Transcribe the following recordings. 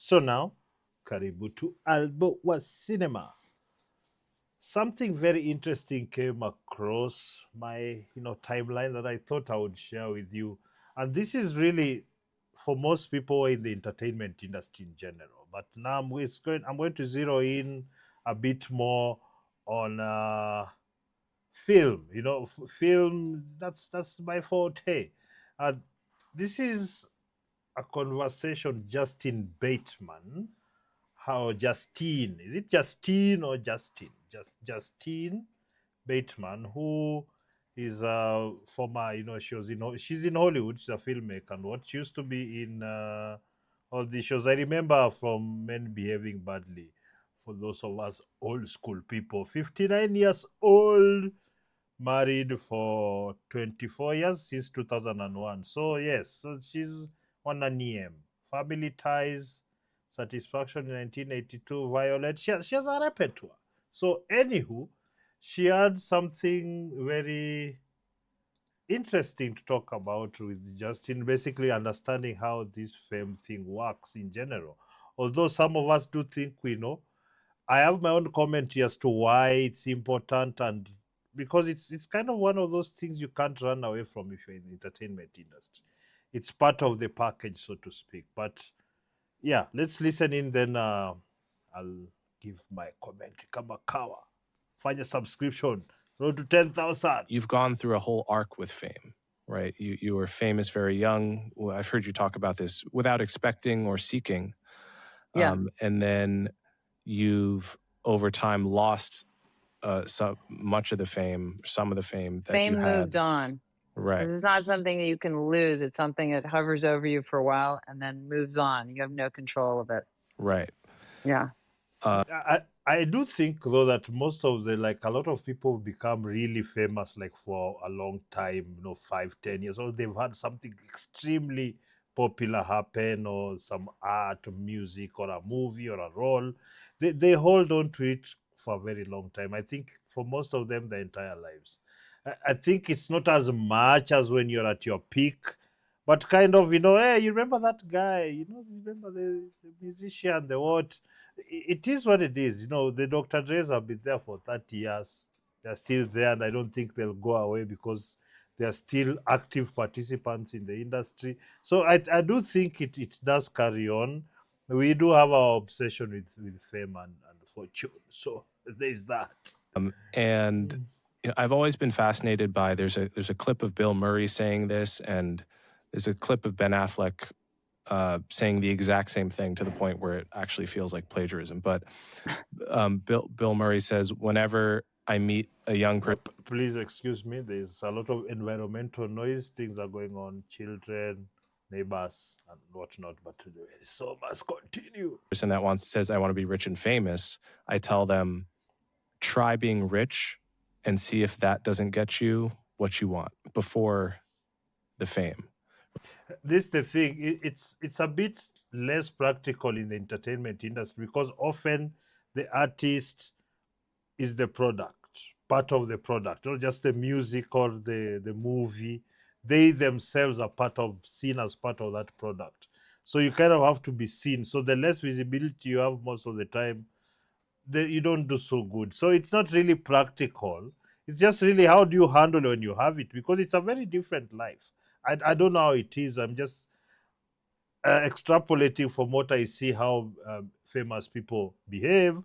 So now, karibu to Albo wa Cinema. Something very interesting came across my timeline that I thought I would share with you. And this is really for most people in the entertainment industry in general. But now I'm going to zero in a bit more on film. Film, that's my forte. Uh, this is a conversation Justine Bateman. How Justine? Is it Justine or Justin? Justine Bateman, who is a former, she's in Hollywood. She's a filmmaker, and what she used to be in all these shows. I remember from Men Behaving Badly. For those of us old school people, 59 years old, married for 24 years since 2001. So yes, so she's on a name. Family Ties, Satisfaction in 1982, Violet. She has a repertoire. So anywho, she had something very interesting to talk about with Justin, basically understanding how this fame thing works in general. Although some of us do think we know, I have my own comment as to why it's important, and because it's kind of one of those things you can't run away from if you're in the entertainment industry. It's part of the package, so to speak. But yeah, let's listen in. Then I'll give my comment. Kamakawa, find a subscription. Road to 10,000. You've gone through a whole arc with fame, right? You were famous very young. Well, I've heard you talk about this without expecting or seeking. Yeah. And then you've over time lost much of the fame, some of the fame that Fame you had. moved on. Right. Because it's not something that you can lose. It's something that hovers over you for a while and then moves on. You have no control of it. Right. Yeah. I do think though that most of the, like, a lot of people have become really famous like for a long time, 5-10 years, or they've had something extremely popular happen, or some art, music, or a movie, or a role. They hold on to it for a very long time. I think for most of them their entire lives. I think it's not as much as when you're at your peak, but kind of, hey, you remember that guy, you remember the musician, the what. It is what it is. The Dr. Dre's have been there for 30 years. They're still there, and I don't think they'll go away because they're still active participants in the industry. So I do think it does carry on. We do have our obsession with fame and fortune. So there's that. And I've always been fascinated by there's a clip of Bill Murray saying this, and there's a clip of Ben Affleck saying the exact same thing to the point where it actually feels like plagiarism. But Bill Murray says, whenever I meet a young person. Please excuse me. There's a lot of environmental noise. Things are going on. Children, neighbors, and whatnot. But so must continue. Person that says, I want to be rich and famous, I tell them, try being rich and see if that doesn't get you what you want before the fame. This is the thing. It's a bit less practical in the entertainment industry because often the artist is the product, part of the product, not just the music or the movie. They themselves are seen as part of that product. So you kind of have to be seen. So the less visibility you have most of the time, you don't do so good. So it's not really practical. It's just really how do you handle when you have it, because it's a very different life. I don't know how it is. I'm just extrapolating from what I see how famous people behave,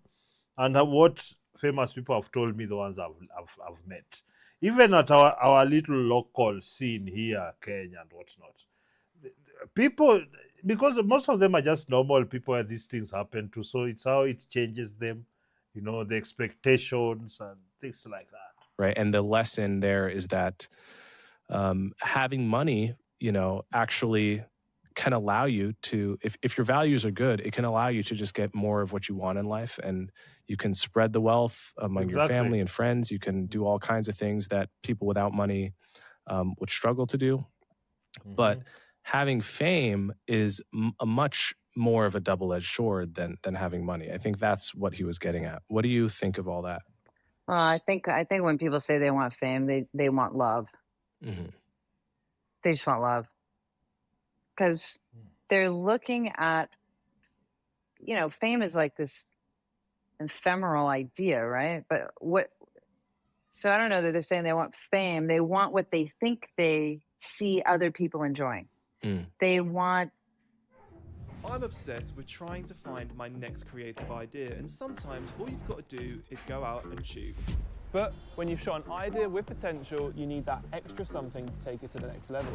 and what famous people have told me, the ones I've met. Even at our little local scene here, Kenya and whatnot. People, because most of them are just normal people where these things happen to. So it's how it changes them, the expectations and things like that. Right. And the lesson there is that having money, actually can allow you to, if your values are good, it can allow you to just get more of what you want in life, and you can spread the wealth among your family and friends. You can do all kinds of things that people without money would struggle to do. Mm-hmm. But having fame is a much more of a double-edged sword than having money. I think that's what he was getting at. What do you think of all that? I think when people say they want fame, they want love. Mm-hmm. They just want love. Because they're looking at fame is like this ephemeral idea, right? But so I don't know that they're saying they want fame. They want what they think they see other people enjoying. They want. I'm obsessed with trying to find my next creative idea, and sometimes all you've got to do is go out and shoot. But when you've shot an idea with potential, you need that extra something to take it to the next level.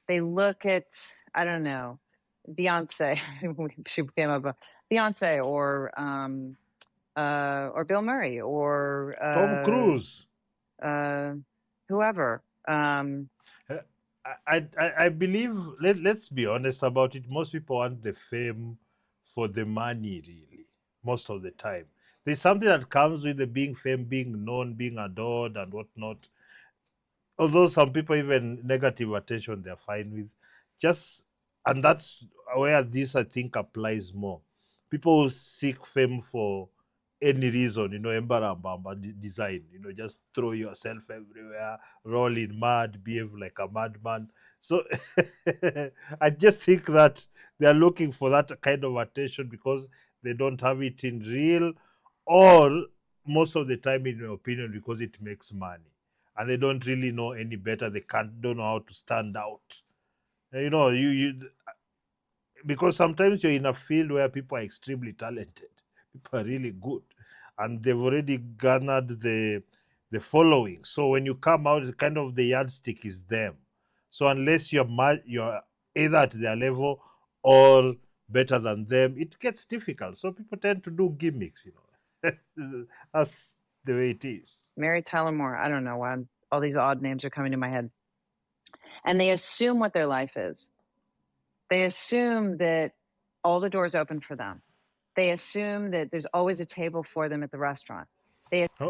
They look at, I don't know, Beyonce. She came up, Beyonce or Bill Murray or Tom Cruise. Whoever. I believe, let's be honest about it, most people want the fame for the money, really, most of the time. There's something that comes with the being fame, being known, being adored and whatnot. Although some people even negative attention they're fine with. And that's where this I think applies more. People who seek fame for any reason, embarambamba design, just throw yourself everywhere, roll in mud, behave like a madman. So I just think that they are looking for that kind of attention because they don't have it in real, or most of the time, in my opinion, because it makes money. And they don't really know any better. They don't know how to stand out. Because sometimes you're in a field where people are extremely talented, people are really good, and they've already garnered the following. So when you come out, it's kind of the yardstick is them. So unless you're either at their level or better than them, it gets difficult. So people tend to do gimmicks. That's the way it is. Mary Tyler Moore. I don't know why all these odd names are coming to my head. And they assume what their life is. They assume that all the doors open for them. They assume that there's always a table for them at the restaurant.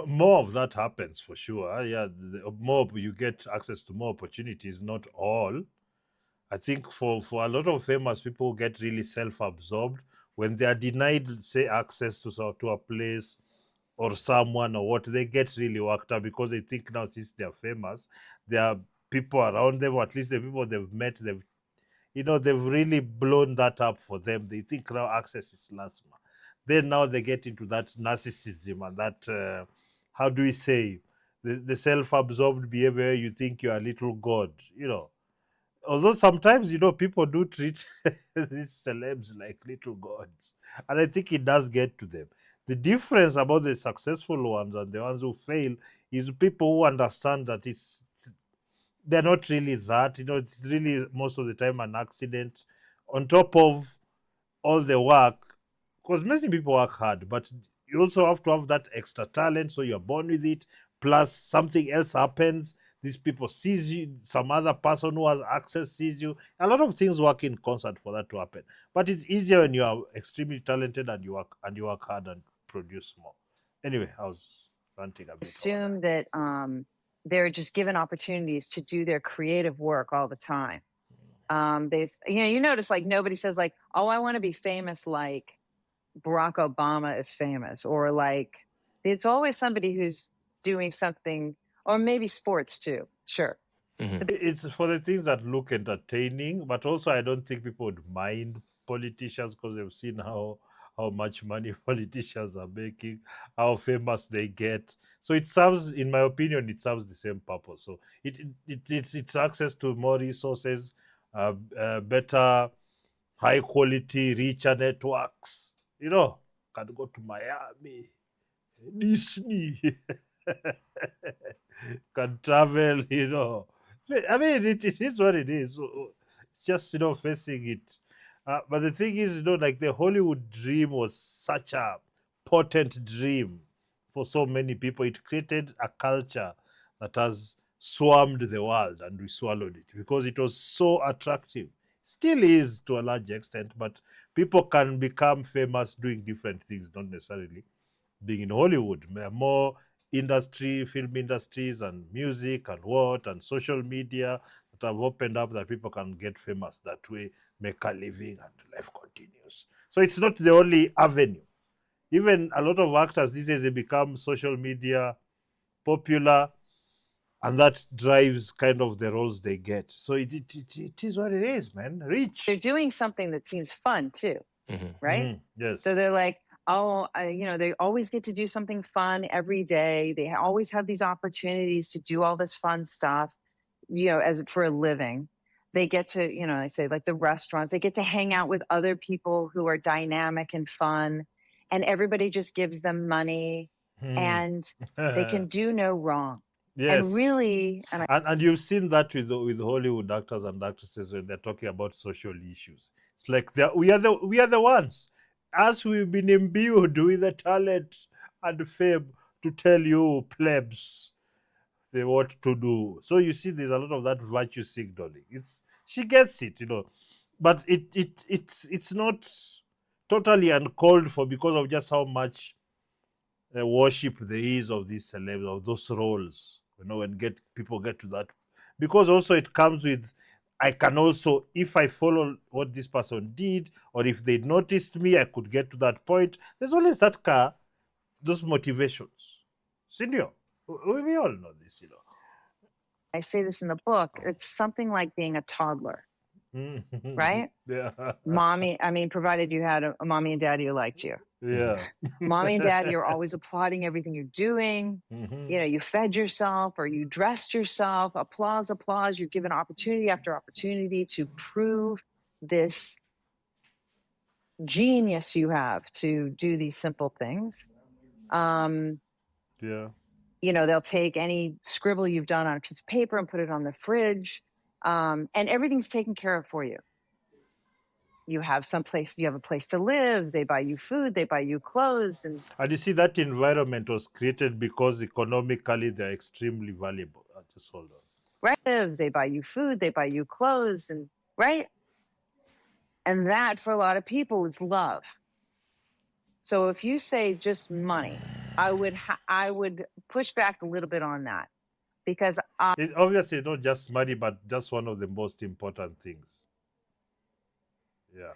More of that happens for sure. Yeah, more you get access to more opportunities, not all. I think for a lot of famous people get really self-absorbed when they are denied, say, access to a place or someone or what, they get really worked up because they think now since they're famous, there are people around them, or at least the people they've met, they've really blown that up for them. They think now access is lasma. Then now they get into that narcissism and that, how do we say, the self-absorbed behavior. You think you're a little god, Although sometimes, people do treat these celebs like little gods. And I think it does get to them. The difference about the successful ones and the ones who fail is people who understand that they're not really that. It's really most of the time an accident on top of all the work. Because many people work hard, but you also have to have that extra talent. So you're born with it. Plus something else happens. These people sees you, some other person who has access sees you. A lot of things work in concert for that to happen. But it's easier when you are extremely talented and you work hard and produce more. Anyway, I was ranting a bit. Assume that they're just given opportunities to do their creative work all the time. You notice like nobody says like, oh, I want to be famous like Barack Obama is famous, or like it's always somebody who's doing something, or maybe sports too. Sure. Mm-hmm. It's for the things that look entertaining, but also I don't think people would mind politicians because they've seen how much money politicians are making, how famous they get. So it serves, in my opinion, it serves the same purpose. So it's access to more resources, better, high quality, richer networks. Can go to Miami, Disney, can travel. I mean, it is what it is. So it's just facing it. But the thing is, like the Hollywood dream was such a potent dream for so many people. It created a culture that has swarmed the world, and we swallowed it because it was so attractive. Still is to a large extent, but people can become famous doing different things, not necessarily being in Hollywood. More industry, film industries and music and social media that have opened up that people can get famous that way, make a living, and life continues. So it's not the only avenue. Even a lot of actors these days, they become social media popular, and that drives kind of the roles they get. So it is what it is, man. Rich. They're doing something that seems fun too, right? Yes. So they're like, oh, they always get to do something fun every day. They always have these opportunities to do all this fun stuff, as for a living. They get to, I say like the restaurants, they get to hang out with other people who are dynamic and fun, and everybody just gives them money and they can do no wrong. Yes. And really, And you've seen that with Hollywood actors and actresses when they're talking about social issues. It's like we are the ones. As we've been imbued with the talent and fame to tell you plebs what to do. So you see, there's a lot of that virtue signaling. She gets it, but it's not totally uncalled for because of just how much worship there is of these celebs, of those roles, when people get to that, because also it comes with, I can also, if I follow what this person did, or if they noticed me, I could get to that point. There's always those motivations. Senior, we all know this, I say this in the book, it's something like being a toddler, right? Yeah. Provided you had a mommy and daddy who liked you. Yeah. Mommy and daddy are always applauding everything you're doing. You fed yourself or you dressed yourself. Applause. You're given opportunity after opportunity to prove this genius you have to do these simple things. Yeah. They'll take any scribble you've done on a piece of paper and put it on the fridge, and everything's taken care of for you. You have a place to live. They buy you food, they buy you clothes. And you see, that environment was created because economically they're extremely valuable. Just hold on. Right. They buy you food, they buy you clothes, and right. And that for a lot of people is love. So if you say just money, I would push back a little bit on that, because it's obviously not just money, but that's one of the most important things. Yeah.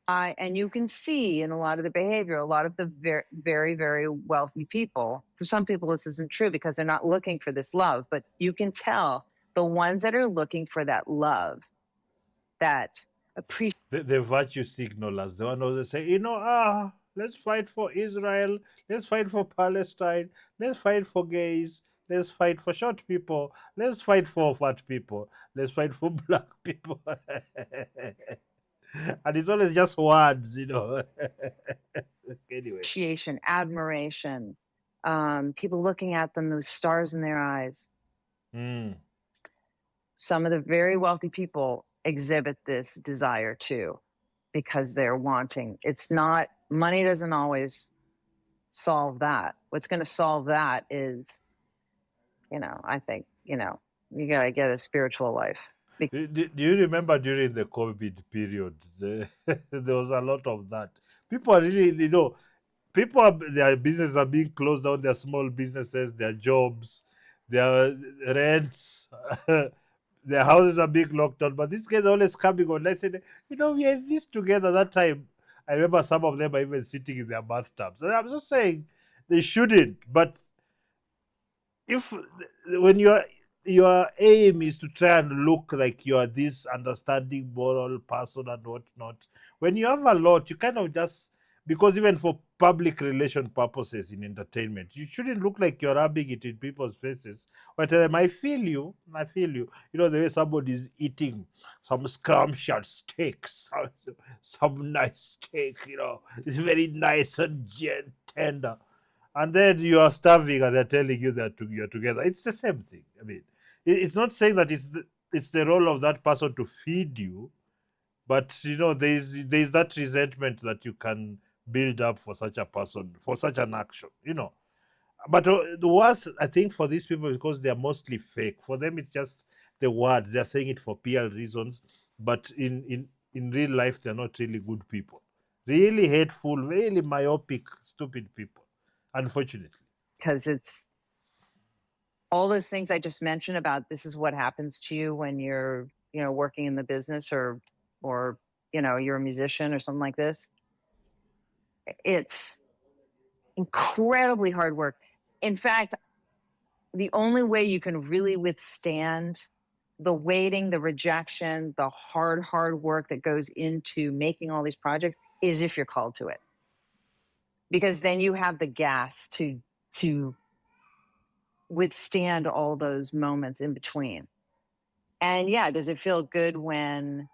And you can see in a lot of the behavior, a lot of the very, very, very wealthy people, for some people this isn't true because they're not looking for this love, but you can tell the ones that are looking for that love, that appreciate the virtue signalers, the one who say, let's fight for Israel, let's fight for Palestine, let's fight for gays, let's fight for short people, let's fight for fat people, let's fight for black people. And it's always just words, Anyway. Appreciation, admiration, people looking at them, those stars in their eyes. Some of the very wealthy people exhibit this desire too, because they're wanting. It's not, money doesn't always solve that. What's going to solve that is, I think, you got to get a spiritual life. Do you remember during the COVID period, there was a lot of that? People are really, their businesses are being closed down, their small businesses, their jobs, their rents, their houses are being locked down. But these guys are always coming on. Let's say, we are in this together. That time, I remember some of them are even sitting in their bathtubs. And I'm just saying they shouldn't. But when your aim is to try and look like you are this understanding, moral person and whatnot, when you have a lot, you kind of just, because even for public relation purposes in entertainment, you shouldn't look like you're rubbing it in people's faces. But I feel you. The way somebody's eating some scrumptious steak, some nice steak, it's very nice and tender. And then you are starving and they're telling you that you're together. It's the same thing. It's not saying that it's the role of that person to feed you, but there's that resentment that you can build up for such a person, for such an action, But the worst, I think, for these people, because they're mostly fake, for them it's just the word. They're saying it for PR reasons, but in real life, they're not really good people. Really hateful, really myopic, stupid people, unfortunately. Because it's all those things I just mentioned about this is what happens to you when you're, working in the business or, you're a musician or something like this. It's incredibly hard work. In fact, the only way you can really withstand the waiting, the rejection, the hard work that goes into making all these projects is if you're called to it. Because then you have the gas to withstand all those moments in between. And yeah, does it feel good when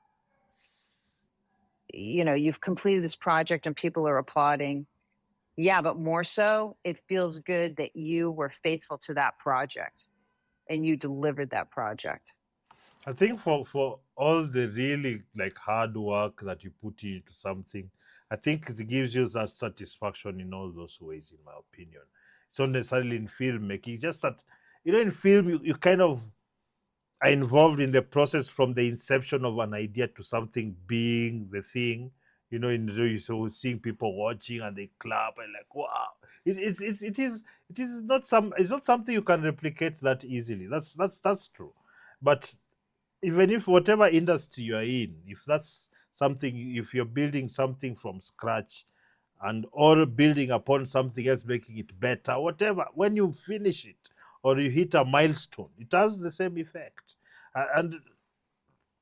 you've completed this project and people are applauding? Yeah, but more so, it feels good that you were faithful to that project and you delivered that project. I think for all the really like hard work that you put into something, I think it gives you that satisfaction in all those ways, in my opinion. It's not necessarily in filmmaking, it's just that in film you kind of are involved in the process from the inception of an idea to something being the thing. So seeing people watching and they clap and like wow, it is not something you can replicate that easily. That's true, but even if whatever industry you are in, if that's something, if you're building something from scratch and or building upon something else, making it better, whatever, when you finish it or you hit a milestone, it has the same effect. And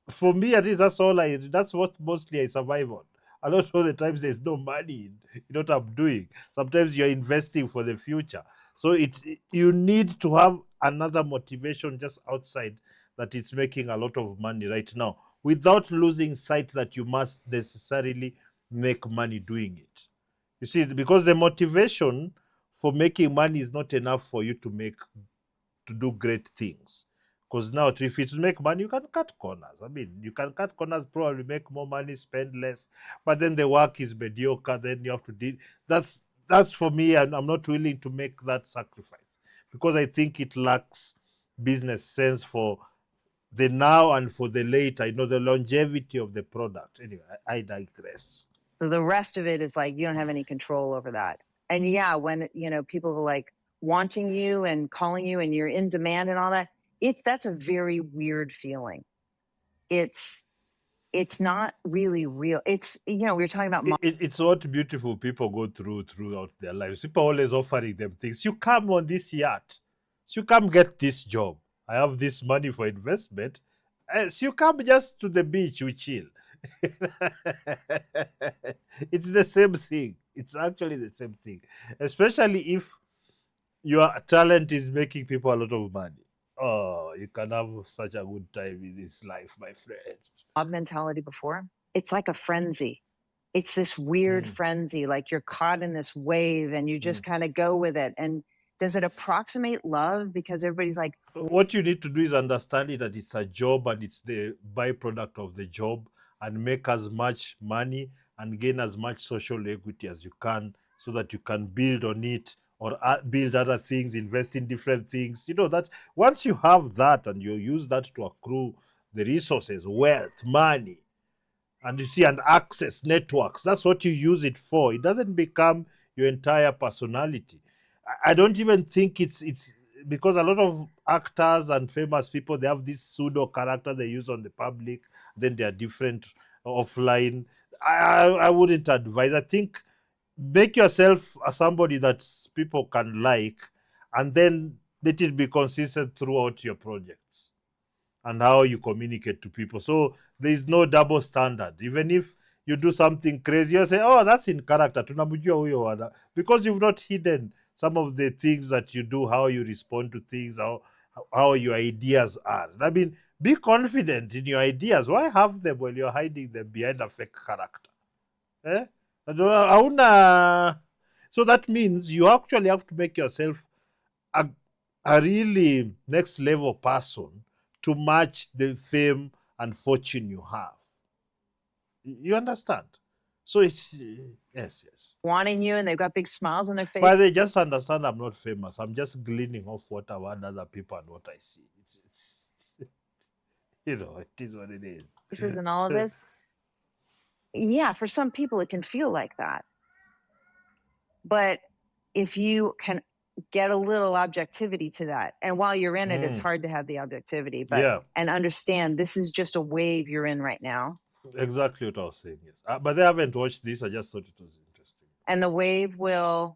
for me, at least, that's what mostly I survive on. A lot of the times there's no money in what I'm doing. Sometimes you're investing for the future. So you need to have another motivation just outside that it's making a lot of money right now, without losing sight that you must necessarily make money doing it. You see, because the motivation for making money is not enough for you to do great things. Because now, if it's make money, you can cut corners. I mean, you can cut corners, probably make more money, spend less, but then the work is mediocre. Then you have to deal. That's for me, and I'm not willing to make that sacrifice because I think it lacks business sense for the now and for the later. The longevity of the product. Anyway, I digress. So the rest of it is like you don't have any control over that. And yeah, when people are like wanting you and calling you and you're in demand and all that, that's a very weird feeling. It's not really real. It's we were talking about It's what beautiful people go throughout their lives. People always offering them things. You come on this yacht, so you come get this job. I have this money for investment. So you come just to the beach, we chill. It's the same thing. It's actually the same thing, especially if your talent is making people a lot of money. Oh, you can have such a good time in this life, my friend. mob mentality before. It's like a frenzy. It's this weird frenzy, like you're caught in this wave and you just kind of go with it. And does it approximate love? Because everybody's like, what you need to do is understand it that it's a job and it's the byproduct of the job, and make as much money and gain as much social equity as you can so that you can build on it or build other things, invest in different things. That once you have that and you use that to accrue the resources, wealth, money, and you see, and access networks, that's what you use it for. It doesn't become your entire personality. I don't even think it's because a lot of actors and famous people, they have this pseudo character they use on the public, then they are different offline. I wouldn't advise. I think make yourself somebody that people can like, and then let it be consistent throughout your projects and how you communicate to people. So there is no double standard. Even if you do something crazy, you say, oh, that's in character. Tunamjua huyo wana. Because you've not hidden some of the things that you do, how you respond to things, how your ideas are. I mean, be confident in your ideas. Why have them when you're hiding them behind a fake character? So that means you actually have to make yourself a really next level person to match the fame and fortune you have. You understand? So it's yes. wanting you and they've got big smiles on their face. But they just understand I'm not famous. I'm just gleaning off what I've heard other people and what I see. It's it is what it is. And all of this. Yeah, for some people it can feel like that. But if you can get a little objectivity to that, and while you're in it, it's hard to have the objectivity, but and understand this is just a wave you're in right now. Exactly what I was saying, yes. But they haven't watched this. I just thought it was interesting. And the wave will,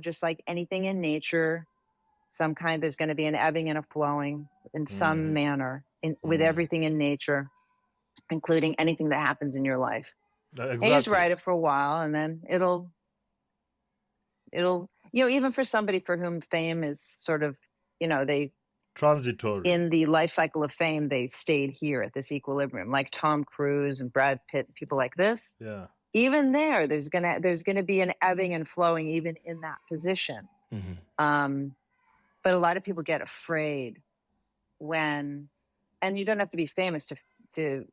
just like anything in nature, there's going to be an ebbing and a flowing in some manner with everything in nature, including anything that happens in your life. And you just Exactly. ride it for a while, and then it'll, even for somebody for whom fame is sort of, they, Transitory. in the life cycle of fame, they stayed here at this equilibrium, like Tom Cruise and Brad Pitt, people like this. Yeah. Even there's gonna be an ebbing and flowing, even in that position. But a lot of people get afraid when, and you don't have to be famous to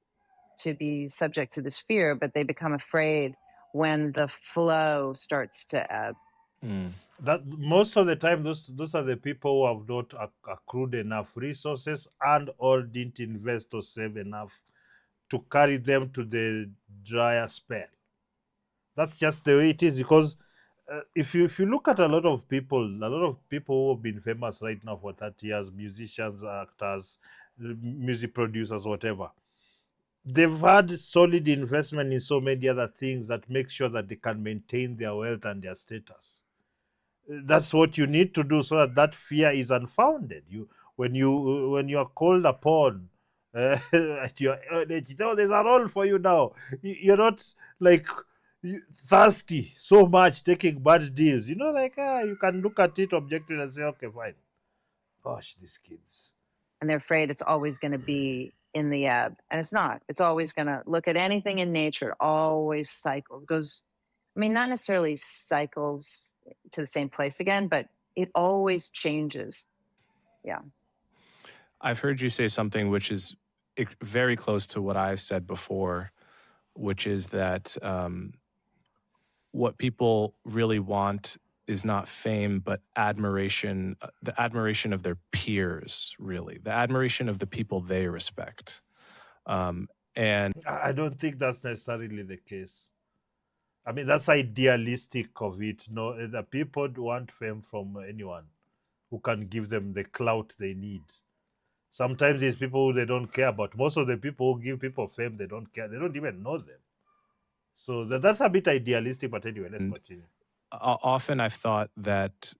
be subject to this fear, but they become afraid when the flow starts to ebb. That most of the time, those are the people who have not accrued enough resources and or didn't invest or save enough to carry them to the drier spell. That's just the way it is, because if you look at a lot of people who have been famous right now for 30 years, musicians, actors, music producers, whatever, they've had solid investment in so many other things that make sure that they can maintain their wealth and their status. That's what you need to do, so that fear is unfounded. When you are called upon at your age, there's a role for you now. You're not like thirsty so much taking bad deals. You can look at it objectively and say, okay, fine. Gosh, these kids. And they're afraid it's always going to be in the ebb, and it's not. It's always going to look at anything in nature. Always cycles, goes. I mean, not necessarily cycles to the same place again, but it always changes. Yeah. I've heard you say something which is very close to what I've said before, which is that what people really want is not fame, but admiration, the admiration of their peers, really, the admiration of the people they respect. And I don't think that's necessarily the case. I mean, that's idealistic of it. No, the people want fame from anyone who can give them the clout they need. Sometimes these people who they don't care about. Most of the people who give people fame, they don't care. They don't even know them. So that's a bit idealistic. But anyway, let's continue. Often I've thought that,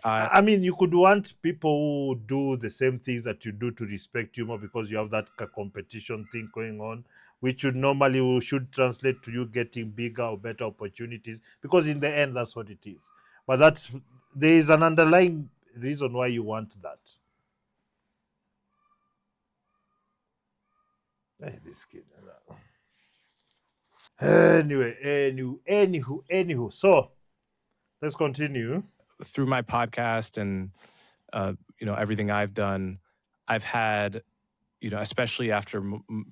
I mean, you could want people who do the same things that you do to respect you more, because you have that competition thing going on, which should translate to you getting bigger or better opportunities, because in the end, that's what it is. But there is an underlying reason why you want that. Hey, this kid. Anywho. So let's continue. Through my podcast and everything I've done, I've had, especially after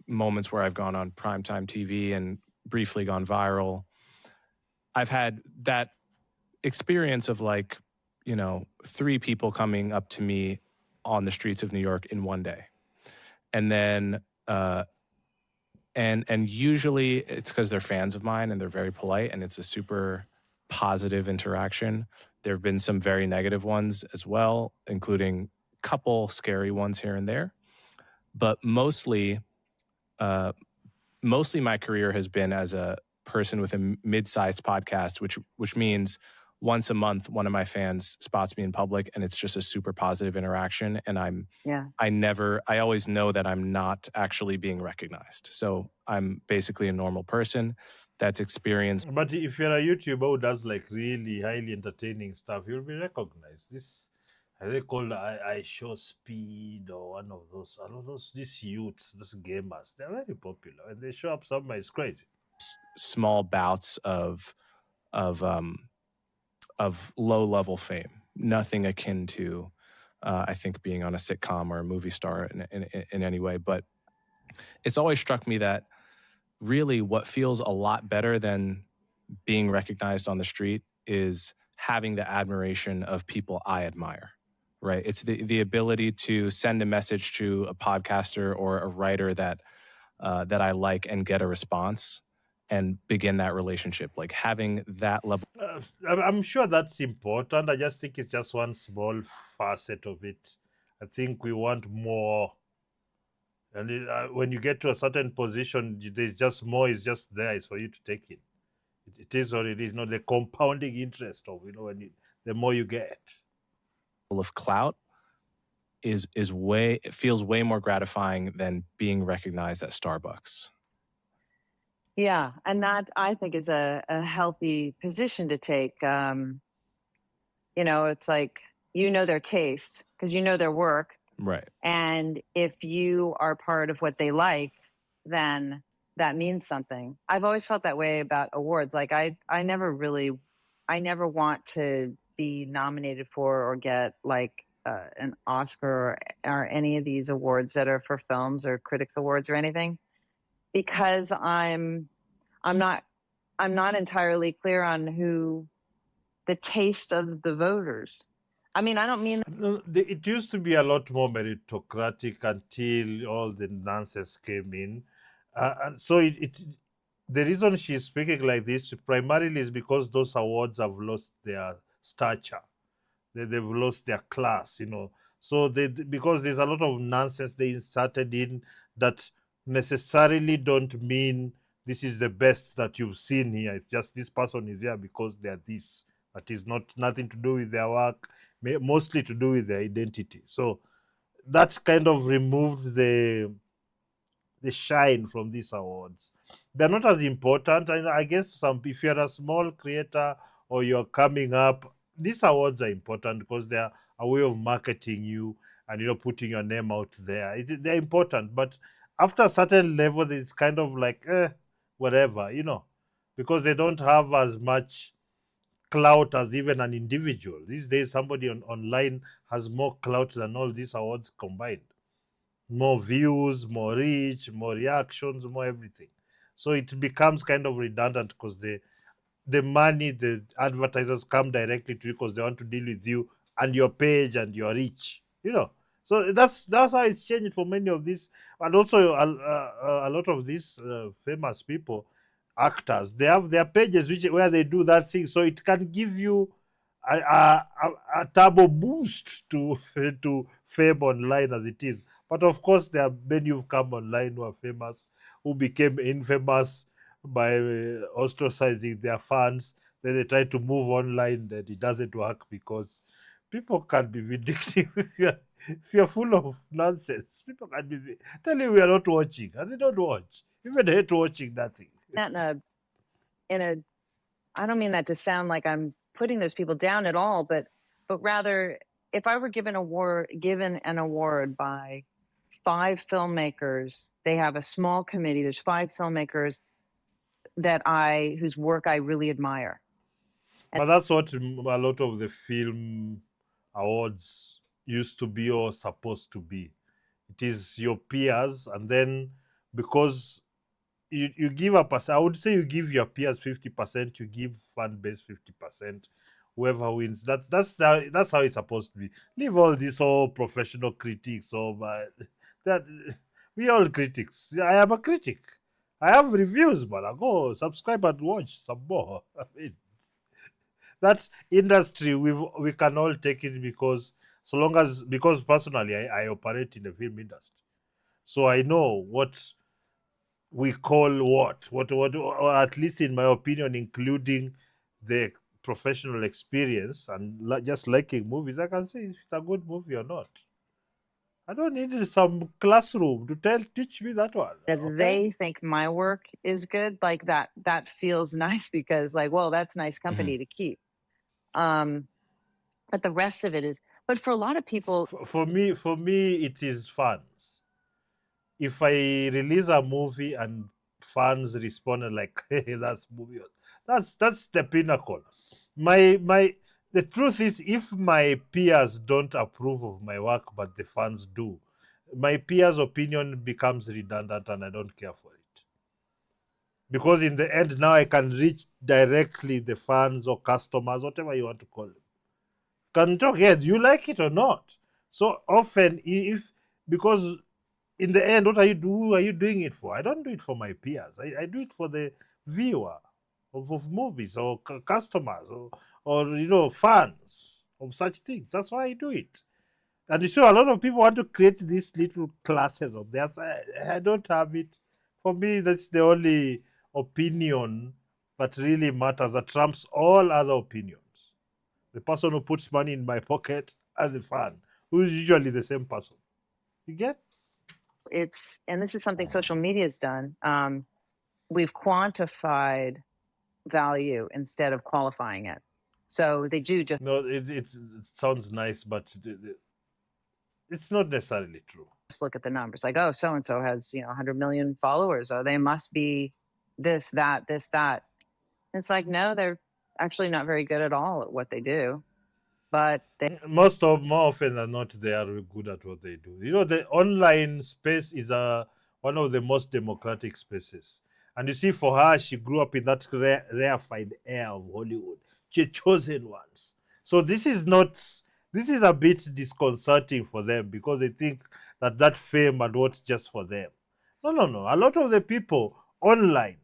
moments where I've gone on primetime TV and briefly gone viral, I've had that experience of 3 people coming up to me on the streets of New York in one day. And then and usually it's because they're fans of mine and they're very polite and it's a super positive interaction. There have been some very negative ones as well, including a couple scary ones here and there. But mostly my career has been as a person with a mid-sized podcast, which means once a month, one of my fans spots me in public and it's just a super positive interaction. And I always know that I'm not actually being recognized. So I'm basically a normal person that's experienced. But if you're a YouTuber who does really highly entertaining stuff, you'll be recognized. They call I Show Speed or one of those, these youths, these gamers, they're very popular. And they show up somewhere, it's crazy. Small bouts of low-level fame, nothing akin to, I think, being on a sitcom or a movie star in any way. But it's always struck me that really what feels a lot better than being recognized on the street is having the admiration of people I admire, right? It's the ability to send a message to a podcaster or a writer that I like and get a response and begin that relationship, having that level. I'm sure that's important. I just think it's just one small facet of it. I think we want more. And when you get to a certain position, there's just more. It's just there. It's for you to take in. It is what it is. Not the compounding interest of the more you get. of clout is way it feels way more gratifying than being recognized at Starbucks. Yeah, and that I think is a healthy position to take. It's like their taste because you know their work, Right. and if you are part of what they like, then that means something. I've always felt that way about awards. Like I never want to be nominated for or get like an Oscar or any of these awards that are for films or critics awards or anything because I'm not I'm not entirely clear on who the taste of the voters. I mean, I don't mean No, it used to be a lot more meritocratic until all the nonsense came in. And so the reason she's speaking like this primarily is because those awards have lost their stature. They've lost their class, So because there's a lot of nonsense they inserted in that necessarily don't mean this is the best that you've seen here. It's just this person is here because they're this. That is nothing to do with their work, mostly to do with their identity. So that kind of removed the shine from these awards. They're not as important. I guess if you're a small creator or you're coming up, these awards are important because they're a way of marketing you and putting your name out there. They're important, but after a certain level, it's kind of like whatever, because they don't have as much clout as even an individual. These days, somebody online has more clout than all these awards combined. More views, more reach, more reactions, more everything. So it becomes kind of redundant because the money, the advertisers come directly to you because they want to deal with you and your page and your reach. So that's how it's changed for many of these, and also a lot of these famous people, actors. They have their pages where they do that thing, so it can give you a turbo boost to to fame online as it is. But of course, there are many who've come online who are famous, who became infamous by ostracizing their fans. Then they try to move online, that it doesn't work because people can be vindictive if you're full of nonsense. People can be tell you we are not watching, and they don't watch. Even hate watching nothing. that in a I don't mean that to sound like I'm putting those people down at all, but rather if I were given an award by 5 filmmakers, they have a small committee. There's 5 filmmakers whose work I really admire. But that's what a lot of the film awards used to be or supposed to be. It is your peers, and then because you give I would say you give your peers 50%, you give fan base 50%. Whoever wins, that's how it's supposed to be. Leave all this all professional critics of that. We all critics. I am a critic. I have reviews, but I go subscribe and watch some more. I mean, that industry we can all take it because because personally I operate in the film industry, so I know what we call what or at least in my opinion, including the professional experience and just liking movies. I can say if it's a good movie or not. I don't need some classroom to teach me that one. If Okay? they think my work is good, like that feels nice because like, well, that's nice company to keep. But the rest of it is, but for a lot of people, For me, it is fans. If I release a movie and fans respond like, "Hey, that's movie," that's the pinnacle. The truth is, if my peers don't approve of my work but the fans do, my peers' opinion becomes redundant and I don't care for it. Because in the end, now I can reach directly the fans or customers, whatever you want to call them. Can talk, yeah, do you like it or not? So often, because in the end, what are you doing it for? I don't do it for my peers. I do it for the viewer of movies or customers or fans of such things. That's why I do it. And you see, a lot of people want to create these little classes of theirs. I don't have it. For me, that's the only opinion that really matters, that trumps all other opinions. The person who puts money in my pocket as the fan, who's usually the same person. You get? And this is something social media has done. We've quantified value instead of qualifying it. So they do just No, it sounds nice, but it's not necessarily true. look at the numbers like, oh, so and so has 100 million followers. Oh, they must be this, that. It's like, no, they're actually not very good at all at what they do. But they More often than not, they are good at what they do. The online space is one of the most democratic spaces. And you see, for her, she grew up in that rarefied air of Hollywood. She chosen ones. So this is a bit disconcerting for them because they think that fame and what's just for them. No. A lot of the people online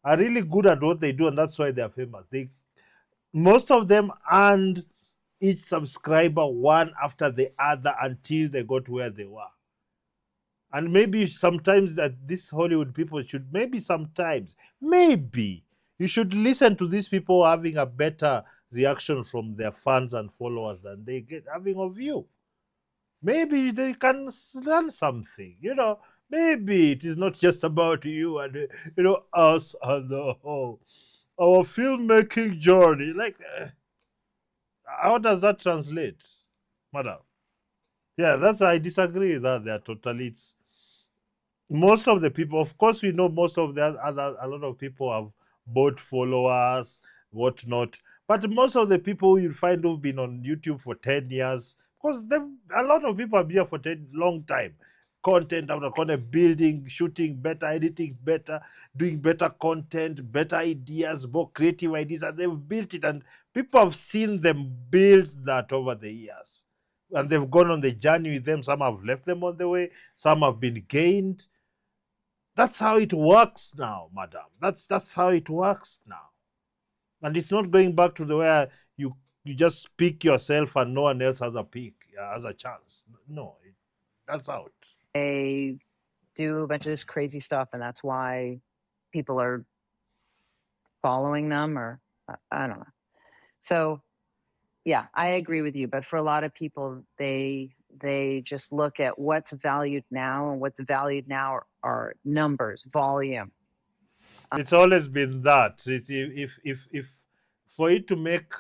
are really good at what they do, and that's why they are famous. Most of them earned each subscriber one after the other until they got where they were. And maybe sometimes that these Hollywood people should maybe you should listen to these people having a better reaction from their fans and followers than they get having of you. Maybe they can learn something, Maybe it is not just about you and us and our filmmaking journey. Like, how does that translate, madam? Yeah, I disagree with that. They are totally. It's most of the people. Of course, we know most of the other. A lot of people have bought followers, whatnot. But most of the people you'll find who've been on YouTube for 10 years, because a lot of people have been here for long time. Content after content, building, shooting better, editing better, doing better content, better ideas, more creative ideas, and they've built it. And people have seen them build that over the years. And they've gone on the journey with them. Some have left them on the way, some have been gained. That's how it works now, madam. That's how it works now. And it's not going back to the way you just pick yourself and no one else has a chance. No, that's out. they do a bunch of this crazy stuff, and that's why people are following them, or I don't know. So yeah, I agree with you. But for a lot of people, they just look at what's valued now, and what's valued now are numbers, volume. It's always been that. It's if for it to make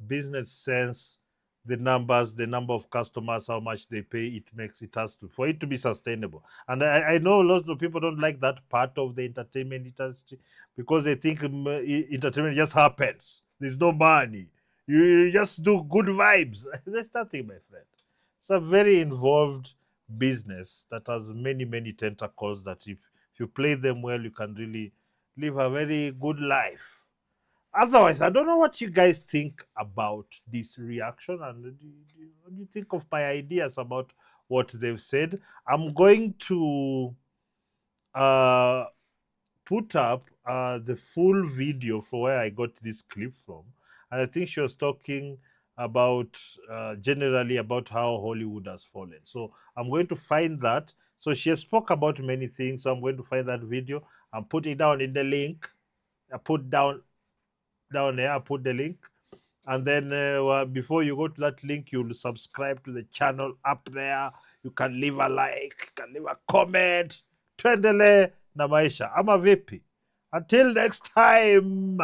business sense, the numbers, the number of customers, how much they pay, it has to, for it to be sustainable. And I know lots of people don't like that part of the entertainment industry because they think entertainment just happens. There's no money. You just do good vibes. There's nothing, my friend. It's a very involved business that has many tentacles that if you play them well, you can really live a very good life. Otherwise, I don't know what you guys think about this reaction, and what do you think of my ideas about what they've said? I'm going to put up the full video for where I got this clip from, and I think she was talking about generally about how Hollywood has fallen. So I'm going to find that. So she has spoke about many things. So I'm going to find that video and put it down in the link. I put down there. I put the link, and then before you go to that link, you'll subscribe to the channel up there. You can leave a like, you can leave a comment. Tuendelee na maisha ama vipi? Until next time.